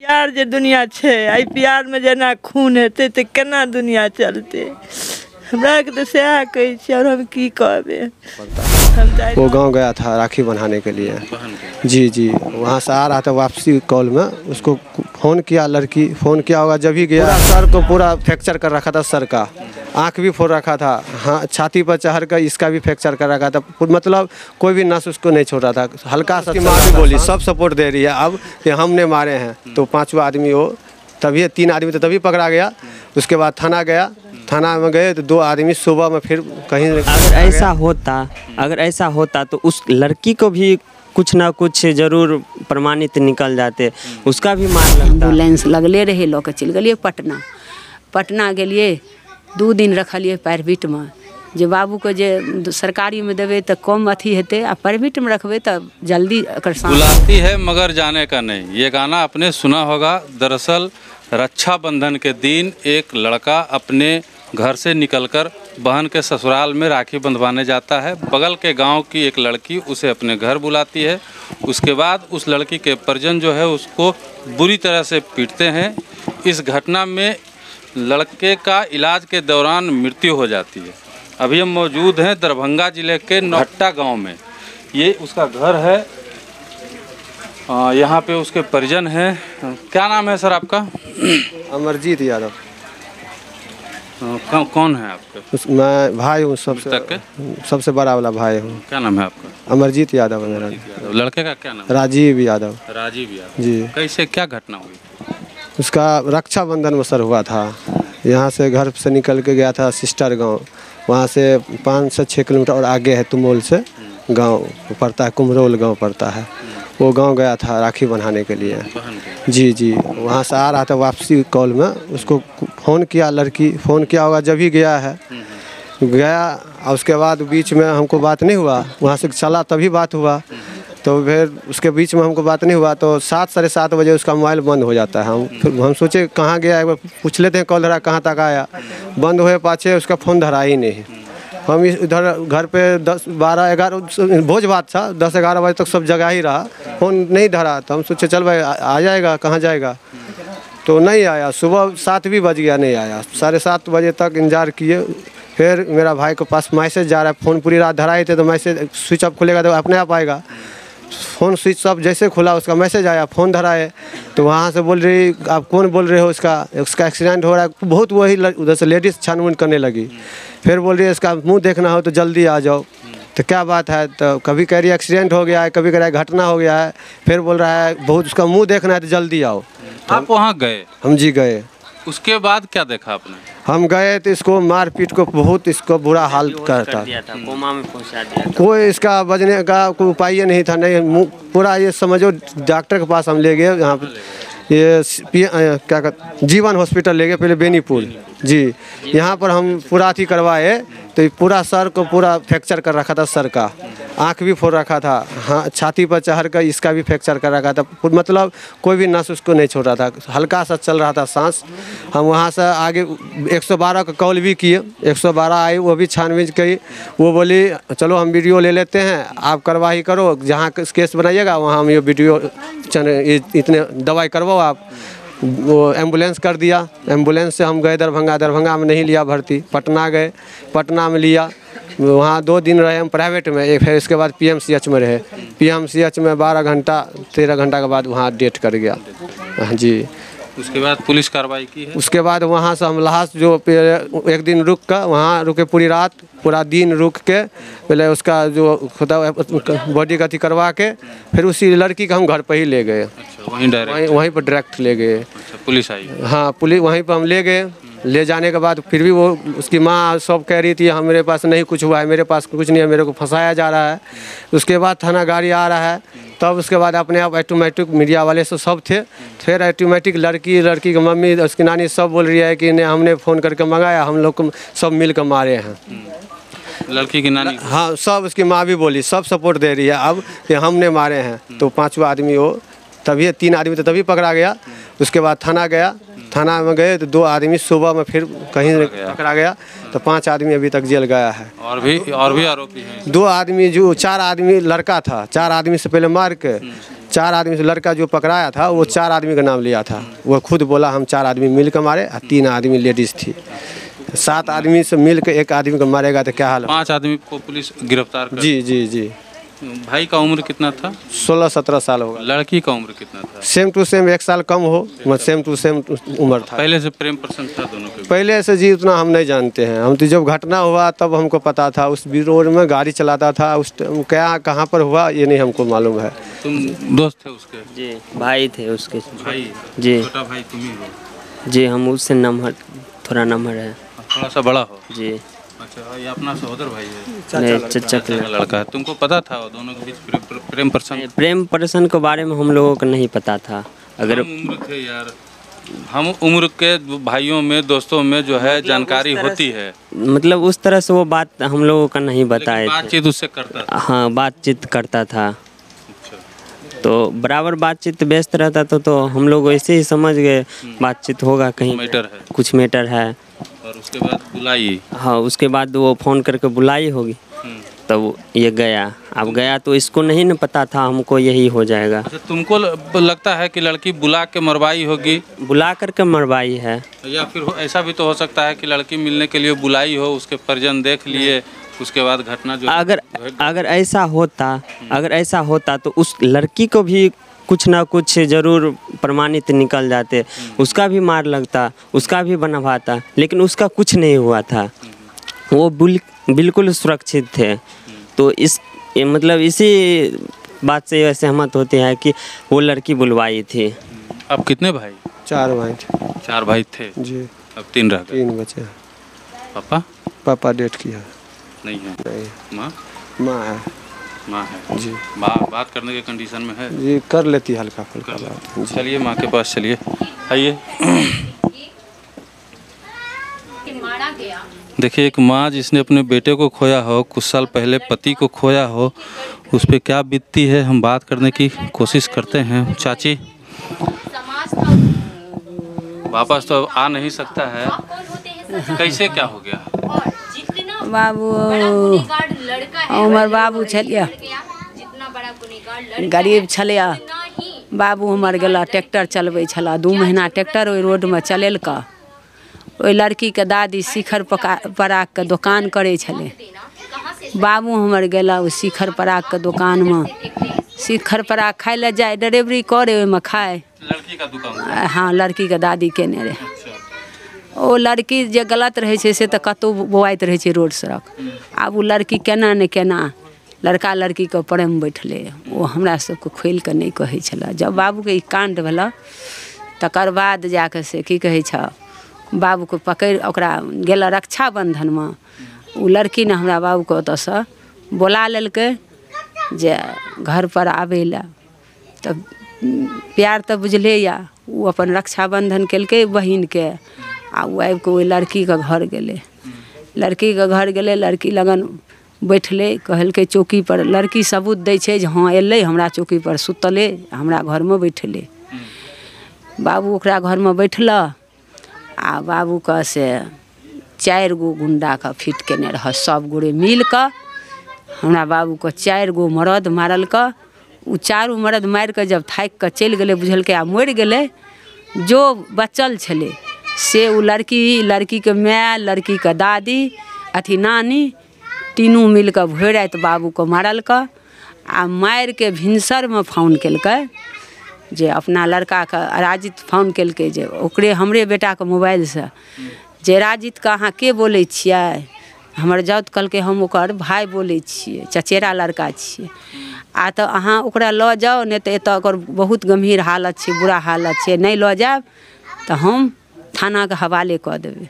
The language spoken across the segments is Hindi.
प्यार जे दुनिया छे आई प्यार में जना खून हेते तो केना दुनिया चलते हमरा के तो सह कहे छी और हम की कहबे। वो गांव गया था राखी बंधाने के लिए। जी वहाँ से आ रहा था वापसी कॉल में, उसको फ़ोन किया, लड़की फ़ोन किया होगा जब ही गया। सर को पूरा फ्रैक्चर कर रखा था, सर का आँख भी फोड़ रखा था, हाँ छाती पर चढ़ कर इसका भी फ्रैक्चर कर रखा था, मतलब कोई भी नस उसको नहीं छोड़ रहा था। हल्का सा माँ भी बोली सब सपोर्ट दे रही है अब कि हमने मारे हैं। तो 5वां आदमी हो, तभी 3 आदमी तो तभी पकड़ा गया। उसके बाद थाना गया, थाना में गए तो 2 आदमी सुबह में फिर कहीं। अगर ऐसा होता तो उस लड़की को भी कुछ ना कुछ जरूर प्रमाणित निकल जाते, उसका भी मार लगता। एम्बुलेंस लगले रहे, लोग चल गए पटना गेलिए, 2 दिन रखलिए प्राइवेट में। जे बाबू को जे सरकारी में देवे तो कम अथी हेते, आ प्राइवेट में रखबे तो जल्दी बुलाती है मगर जाने का नहीं। ये गाना आपने सुना होगा। दरअसल रक्षाबंधन के दिन एक लड़का अपने घर से निकलकर बहन के ससुराल में राखी बंधवाने जाता है। बगल के गांव की एक लड़की उसे अपने घर बुलाती है। उसके बाद उस लड़की के परिजन जो है उसको बुरी तरह से पीटते हैं। इस घटना में लड़के का इलाज के दौरान मृत्यु हो जाती है। अभी हम मौजूद हैं दरभंगा जिले के नौहट्टा गांव में। ये उसका घर है, यहाँ पे उसके परिजन हैं। क्या नाम है सर आपका? अमरजीत यादव। कौन है आपका? मैं भाई हूँ, सबसे बड़ा वाला भाई हूँ। क्या नाम है आपका? अमरजीत यादव है मेरा। लड़के का क्या नाम? राजीव यादव। जी। कैसे क्या घटना हुई? उसका रक्षाबंधन में सर हुआ था। यहाँ से घर से निकल के गया था सिस्टर गांव, वहाँ से 5 से 6 किलोमीटर और आगे है तुमोल से गांव पड़ता है, कुमरोल गांव पड़ता है। वो गांव गया था राखी बंधाने के लिए। जी वहाँ से आ रहा था वापसी कॉल में, उसको फ़ोन किया, लड़की फ़ोन किया होगा जब ही गया है। गया और उसके बाद बीच में हमको बात नहीं हुआ, वहाँ से चला तभी बात हुआ। तो फिर उसके बीच में हमको बात नहीं हुआ तो 7 साढ़े 7 बजे उसका मोबाइल बंद हो जाता है। हम सोचे कहाँ गया, एक बार पूछ लेते हैं कॉल धरा कहाँ तक आया। बंद हुए पाछे उसका फ़ोन धरा ही नहीं। हम इधर घर पे 10 12 11 भोज भात था, 10 11 बजे तक सब जगह ही रहा, फ़ोन नहीं धरा। तो हम सोचे चल भाई आ जाएगा, कहाँ जाएगा, तो नहीं आया। सुबह 7 भी बज गया, नहीं आया। 7:30 बजे तक इंतजार किए। फिर मेरा भाई के पास मैसेज जा रहा है, फ़ोन पूरी रात धराए थे तो मैसेज स्विच ऑफ खुलेगा तो अपने आप आएगा। फ़ोन स्विच ऑफ जैसे खुला उसका मैसेज आया, फ़ोन धराए तो वहाँ से बोल रही आप कौन बोल रहे हो, उसका एक्सीडेंट हो रहा है। बहुत वही उधर से लेडीज़ छानबीन करने लगी। फिर बोल रही है इसका मुंह देखना हो तो जल्दी आ जाओ। तो क्या बात है, तो कभी कह रही है एक्सीडेंट हो गया है, कभी कह रहा है घटना हो गया है। फिर बोल रहा है बहुत उसका मुँह देखना है तो जल्दी आओ। तो आप वहाँ गए? हम जी गए। उसके बाद क्या देखा आपने? हम गए तो इसको मारपीट को बहुत इसको बुरा हाल करता, कोमा में पहुंचा दिया। कोई इसका बचने का कोई उपाय नहीं था। नहीं पूरा ये समझो डॉक्टर के पास हम ले गए, यहाँ पे ये क्या कहते जीवन हॉस्पिटल ले गए, पहले बेनीपुर जी। यहाँ पर हम पूरा अथी करवाए तो पूरा सर को पूरा फ्रैक्चर कर रखा था, सर का आँख भी फोड़ रखा था, हाँ छाती पर चढ़ कर इसका भी फ्रैक्चर कर रखा था, मतलब कोई भी नस उसको नहीं छोड़ रहा था, हल्का सा चल रहा था सांस। हम वहाँ से आगे 112 का कॉल भी किए, 112 आई, वो भी छानबीन की। वो बोली चलो हम वीडियो ले लेते हैं, आप कार्रवाई करो, जहाँ केस बनाइएगा वहाँ हम ये वीडियो इतने दवाई करवाओ आप। वो एम्बुलेंस कर दिया। एम्बुलेंस से हम गए दरभंगा में नहीं लिया भर्ती, पटना गए, पटना में लिया। वहाँ 2 दिन रहे हम प्राइवेट में। फिर इसके बाद PMCH में रहे। PMCH में 12 घंटा 13 घंटा के बाद वहाँ डेथ कर गया जी। उसके बाद पुलिस कार्रवाई की है। उसके बाद वहाँ से हम लास्ट जो 1 दिन रुक कर वहाँ रुके, पूरी रात पूरा दिन रुक के पहले उसका जो होता है बॉडी का अथी करवा के फिर उसी लड़की का हम घर पर ही ले गए। अच्छा, वहीं पर डायरेक्ट ले गए। अच्छा, पुलिस आई? हाँ पुलिस वहीं पर हम ले गए। ले जाने के बाद फिर भी वो उसकी माँ सब कह रही थी मेरे पास नहीं कुछ हुआ है, मेरे पास कुछ नहीं है, मेरे को फंसाया जा रहा है। उसके बाद थाना गाड़ी आ रहा है, तब उसके बाद अपने आप ऑटोमेटिक मीडिया वाले सब थे। फिर ऑटोमेटिक लड़की की मम्मी उसकी नानी सब बोल रही है कि नहीं हमने फ़ोन करके मंगाया, हम लोग को सब मिल कर मारे हैं। लड़की की नानी? हाँ सब, उसकी माँ भी बोली, सब सपोर्ट दे रही है अब कि हमने मारे हैं। तो 5वां आदमी हो, तभी 3 आदमी तो तभी पकड़ा गया। उसके बाद थाना गया, थाना में गए तो 2 आदमी सुबह में फिर कहीं पकड़ा गया, तो 5 आदमी अभी तक जेल गया है। और भी आरोपी हैं। 2 आदमी जो 4 आदमी लड़का था, 4 आदमी से पहले मार के 4 आदमी से लड़का जो पकड़ाया था वो 4 आदमी का नाम लिया था। वो खुद बोला हम 4 आदमी मिल कर मारे, 3 आदमी लेडीज़ थी। 7 आदमी से मिल के 1 आदमी को मारेगा तो क्या हाल है। 5 आदमी को पुलिस गिरफ्तार कर। जी। भाई का उम्र कितना था? 16-17 साल होगा। लड़की का उम्र कितना था? सेम टू सेम 1 साल कम हो, मत सेम टू सेम उम्र था। पहले से प्रेम प्रसंग था दोनों के? पहले से जी उतना हम नहीं जानते हैं। हम तो जब घटना हुआ तब हमको पता था, उस रोड में गाड़ी चलाता था, उस क्या कहाँ पर हुआ ये नहीं हमको मालूम है। तुम दोस्त थे उसके? जी भाई थे उसके। भाई? जी। छोटा भाई तुम ही हो? जी हम उससे थोड़ा नंबर है। थोड़ा सा बड़ा हो? जी। अच्छा, ये अपना सहोदर भाई है? नहीं, चचा का लड़का है। तुमको पता था वो दोनों के बीच प्रेम प्रसंग? प्रेम प्रसंग के बारे में हम लोगों को नहीं पता था। अगर हम उम्र थे यार, हम उम्र के भाइयों में दोस्तों में जो है जानकारी होती है, मतलब उस तरह से वो बात हम लोगों का नहीं बताए थे। बातचीत उससे करता था? हाँ बातचीत करता था। तो बराबर बातचीत व्यस्त रहता था, तो हम लोग ऐसे ही समझ गए बातचीत होगा कहीं मैटर है, कुछ मैटर है। और उसके बाद बुलाई? हाँ उसके बाद वो फ़ोन करके बुलाई होगी, तब ये गया। अब गया तो इसको नहीं न पता था हमको यही हो जाएगा। अच्छा, तुमको लगता है कि लड़की बुला के मरवाई होगी? बुला करके मरवाई है, या फिर ऐसा भी तो हो सकता है कि लड़की मिलने के लिए बुलाई हो, उसके परिजन देख लिए, उसके बाद घटना जो अगर ऐसा होता तो उस लड़की को भी कुछ ना कुछ ज़रूर प्रमाणित निकल जाते, उसका भी मार लगता, उसका भी बनवाता, लेकिन उसका कुछ नहीं हुआ था। वो बिल्कुल सुरक्षित थे। तो मतलब इसी बात से यह सहमत होते हैं कि वो लड़की बुलवाई थी। अब कितने भाई? 4 भाई थे। 4 भाई थे जी। अब 3 रह गए। 3 बचे। पापा डेट किया नहीं है? नहीं। माँ है? माँ है जी। बात करने के कंडीशन में है जी, कर लेती हल्का फुल्का बात। चलिए माँ के पास चलिए, आइए। देखिए, एक माँ जिसने अपने बेटे को खोया हो, कुछ साल पहले पति को खोया हो, उस पर क्या बीतती है हम बात करने की कोशिश करते हैं। चाची, वापस तो आ नहीं सकता है, कैसे क्या हो गया? बाबू हमर बाबू छलिया, गरीब छलिया। बाबू हमर गेला ट्रैक्टर चलबै छला, 2 महीना ट्रैक्टर ओहि रोडमे चलेलका। ओहि लड़कीके दादी शिखर परागके दोकान करै छलै। बाबू हमर गेला ओ शिखर परागके दोकानमे, शिखर पराग खाय लए जाए, डिलीवरी करे ओहिमे खाए। लड़की का दुकान? हाँ, लड़कीके दादी केने रहे। ओ लड़की जे गलत रहै छै से तऽ कतहु बौआइत रहै छै रोड सड़क। आब ओ लड़की केना ने केना लड़का लड़कीके प्रेम बैठलै, ओ हमरा सबके खोलि कऽ नहि कहै छलै। जब बाबूके ई काण्ड भेलै तकर बाद जाकऽ से की कहै छ, बाबूके पकड़ि ओकरा गेल रक्षाबन्धनमे। ओ लड़की ने हमरा बाबूके ओतऽसँ बोला लेलकै जे घरपर आबै लए। तऽ प्यार तऽ बुझले यऽ, ओ अपन रक्षाबन्धन केलकै बहिनके, आ ओ आबि कऽ ओहि लड़कीके घर गेलै। लड़कीके घर गेलै, लड़की लगन बैठलै, कहलकै चौकीपर। लड़की सबूत दै छै जे हाँ एलै हमरा चौकीपर सुतलै, हमरा घरमे बैठलै। बाबू ओकरा घरमे बैठलऽ, आ बाबूके से 4 गो गुंडाके फिट केने रहऽ, सब गोरे मिल कऽ हमरा बाबूके 4 गो मरद मारलकै। ओ 4 मरद मारि कऽ जब थाकि कऽ चलि गेलै, बुझलकै आ मरि गेलै, जो बचल छलै से ओ लड़कीके माय, लड़कीके दादी, अथी नानी, तीनू मिल कऽ भरि राति बाबूके मारलकै। आ मारि के भिनसरमे फोन केलकै जे अपना लड़काके, राजित फोन केलकै जे ओकरे हमरे बेटाके मोबाइलसँ, जे राजितके अहाँ के बोलै छियै? हमर जाउत कहलकै हम ओकर भाय बोलै छियै, चचेरा लड़का छियै। आ तऽ अहाँ ओकरा लऽ जाउ, नहि तऽ एतऽ ओकर बहुत गम्भीर हालत छै, बुरा हालत छै, नहि लऽ जायब तऽ हम थानाके हवाले कऽ देबै।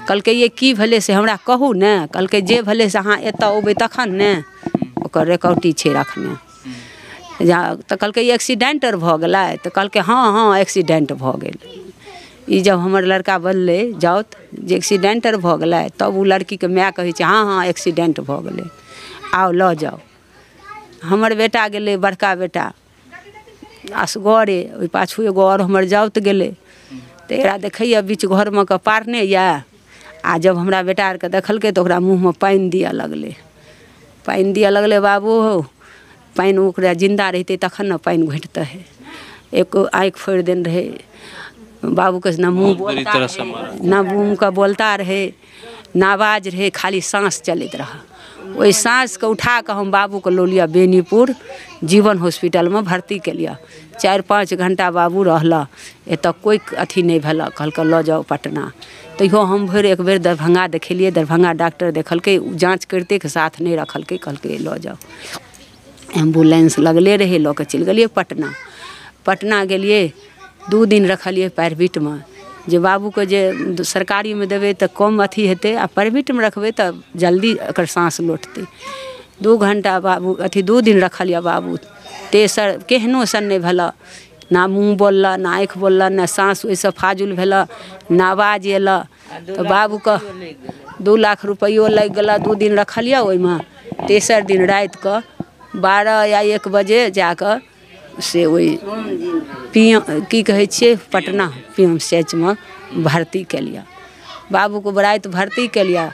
कहलकै ये की भेलै से हमरा कहू ने। कहलकै जे भेलै से अहाँ एतऽ अयबै तखन ने, ओकर रिकॉर्डी छै रखने। तऽ कहलकै एक्सीडेंट आर भऽ गेलै? तऽ कहलकै हाँ एक्सीडेंट भऽ गेल। ई जब हमर लड़का बोललै जाउत जे एक्सीडेंट आर भऽ गेलै, तब ओ लड़कीके माय कहै छै हाँ एक्सीडेंट भऽ गेलै, आउ लऽ जाउ। हमर बेटा गेलै, बड़का बेटा असगरे ओहि पाछू एगो और हमर जाउत गेलै तऽ एकरा देखैया बीच घरमे के पारने यऽ। आ जब हमरा बेटा आरके देखलकै तऽ ओकरा मुँहमे पानि दिअ लगलै। पानि दिअ लगलै बाबू हो, पानि ओकरा जिन्दा रहितै तखन ने पानि घोटितै। एक आँखि फोड़ि देने रहै बाबूके, ना मुँह बोलता रहै, ना मुँहके बोलता रहै, ना आवाज रहै, खाली साँस चलैत रहै। ओहि साँसके उठा कऽ हम बाबूके लऽ लिअ बेनीपुर जीवन हॉस्पिटलमे भर्ती केलियै। 4-5 घंटा बाबू रहला, एतऽ कोइ अथी नहि भेला, कहलकै लऽ जाउ पटना। तैयो हम भरि एक बेर दरभंगा देखेलियै, दरभंगा डॉक्टर देखलकै, जाँच करितेके साथ नहि रखलकै, कहलकै लऽ जाउ। एम्बुलेंस लगले रहै, लऽ कऽ चलि गेलियै पटना। पटना गेलियै, 2 दिन रखलियै प्राइवेटमे, जे बाबूके जे सरकारीमे देबै तऽ कम अथी हेतै, आ प्राइवेटमे रखबै तऽ जल्दी एकर साँस लौटतै। 2 घंटा बाबू अथी 2 दिन रखलियै बाबू। तेसर केहनो सन नहि भेला, ना मुँह बोलला, ना आँखि बोलला, ना साँस ओहिसँ फाजुल भेला, ना आवाज अयला। तऽ बाबूके 2 लाख रुपैयो लागि गेला। 2 दिन रखलियै ओहिमे। तेसर दिन राति कऽ 12 या 1 बजे जाकऽ से ओहि की कहै छियै पटना PMCHमे भर्ती केलियै। बाबूके राति भर्ती केलियै,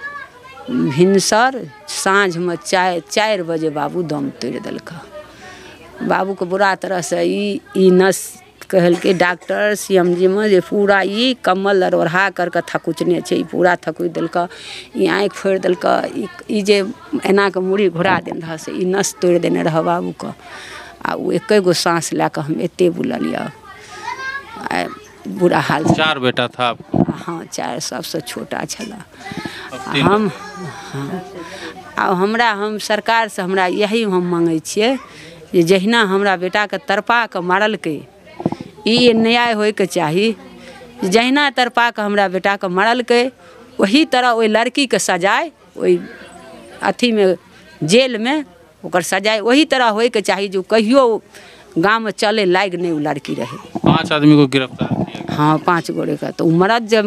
भिनसर साँझमे 4 बजे बाबू दम तोड़ि देलकै। बाबूके बुरा तरहसँ ई नस कहलकै डॉक्टर CMGमे जे पूरा ई कम्बल ओढ़ा करके थकुचने छै, ई पूरा थकुचि देलकै, ई आँखि फोड़ि देलकै, ई जे एनाके मुड़ी घुरा देने रहै से ई नस तोड़ि देने रहै बाबूके। आ ओ एकेगो साँस लए कऽ हम एते बुललियै, बुरा हाल। 4 बेटा था आपको? हाँ, 4, सबसे छोटा छला। हम आ हमरा हम सरकारसँ हमरा यही हम मांगै छियै जे जहिना हमरा बेटाके तरपा कऽ मारलकै, ई न्याय होइके चाही। जहिना तरपा कऽ हमरा बेटाके मारलकै, वही तरह ओहि लड़कीके सजाय ओहि अथीमे जेलमे ओकर सजाय वही तरह होइके चाही जो कहियो गाँवमे चले लायक नहीं वो लड़की रहे। 5 आदमी को गिरफ्तार किया? हाँ 5 गोरे का तो मरद जब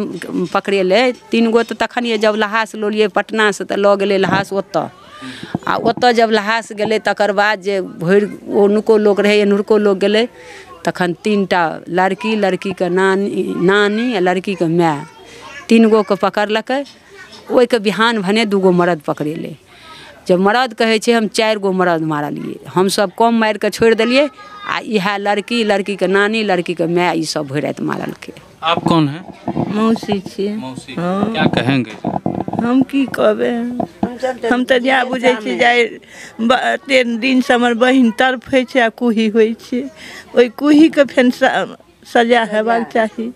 पकड़ेले 3 गो तो तखन जब लहास लो लिए पटना से तो लऽ गेले लहास ओतऽ आ ओतऽ जब लहास गेले तकर बाद जे भरि ओनुको लोग रहे एनुको लोग गेले तखन 3टा लड़की के नानी आ लड़की के माय 3 गो के पकड़लकै। ओहि के बिहान भने 2 गो मरद पकड़ेले। जब मरद कहे छे हम 4 गो मरद मारलिए, हम सब कम मार के छोड़ दिलिए आ इहा लड़की के नानी लड़की के माय ई सब भरि रात मारलकै। आप कौन है? मौसी छियै। मौसी क्या कहेंगे? हम की कहबे, हम तऽ जा बुझे छी जाय 3 दिन से हमर बहिन तड़फै छै आ कुही होइ छै, ओहि कुही के फेन सजा हेबाक चाही।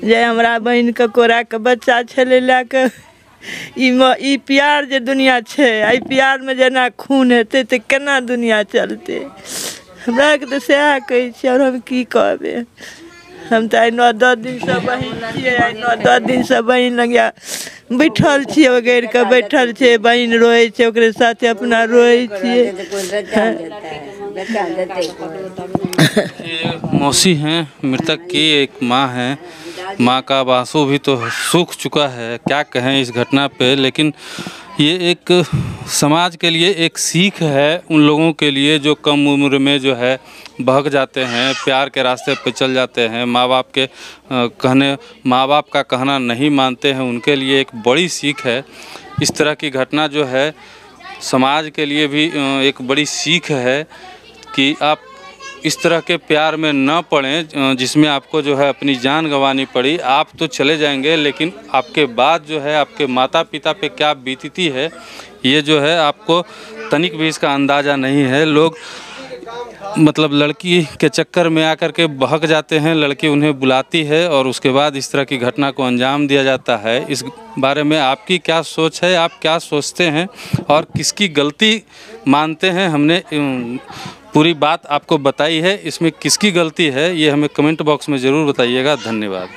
जे हमरा बहिन के कोरा के बच्चा छले लए के ई प्यार जे दुनिया छै, एहि प्यार में जेना खून हेतै तऽ केना दुनिया चलतै। हमरा के तऽ सएह कहै छी और हम की कहबे। हम तऽ 9-10 दिन से बहिन छियै, 9-10 दिन से बहिन लगिया बैठल छियै, ओगैर के बैठल छै, बहिन रोए छै ओकरे साथे अपना रोए छियै। मौसी हैं मृतक की, एक माँ है, माँ का बांसु भी तो सूख चुका है। क्या कहें इस घटना पे, लेकिन ये एक समाज के लिए एक सीख है उन लोगों के लिए जो कम उम्र में जो है बहक जाते हैं, प्यार के रास्ते पे चल जाते हैं, माँ बाप का कहना नहीं मानते हैं। उनके लिए एक बड़ी सीख है। इस तरह की घटना जो है समाज के लिए भी एक बड़ी सीख है कि आप इस तरह के प्यार में न पड़ें जिसमें आपको जो है अपनी जान गंवानी पड़ी। आप तो चले जाएंगे लेकिन आपके बाद जो है आपके माता पिता पे क्या बीतती है ये जो है आपको तनिक भी इसका अंदाज़ा नहीं है। लोग मतलब लड़की के चक्कर में आकर के बहक जाते हैं, लड़की उन्हें बुलाती है और उसके बाद इस तरह की घटना को अंजाम दिया जाता है। इस बारे में आपकी क्या सोच है, आप क्या सोचते हैं और किसकी गलती मानते हैं? हमने पूरी बात आपको बताई है, इसमें किसकी गलती है ये हमें कमेंट बॉक्स में ज़रूर बताइएगा। धन्यवाद।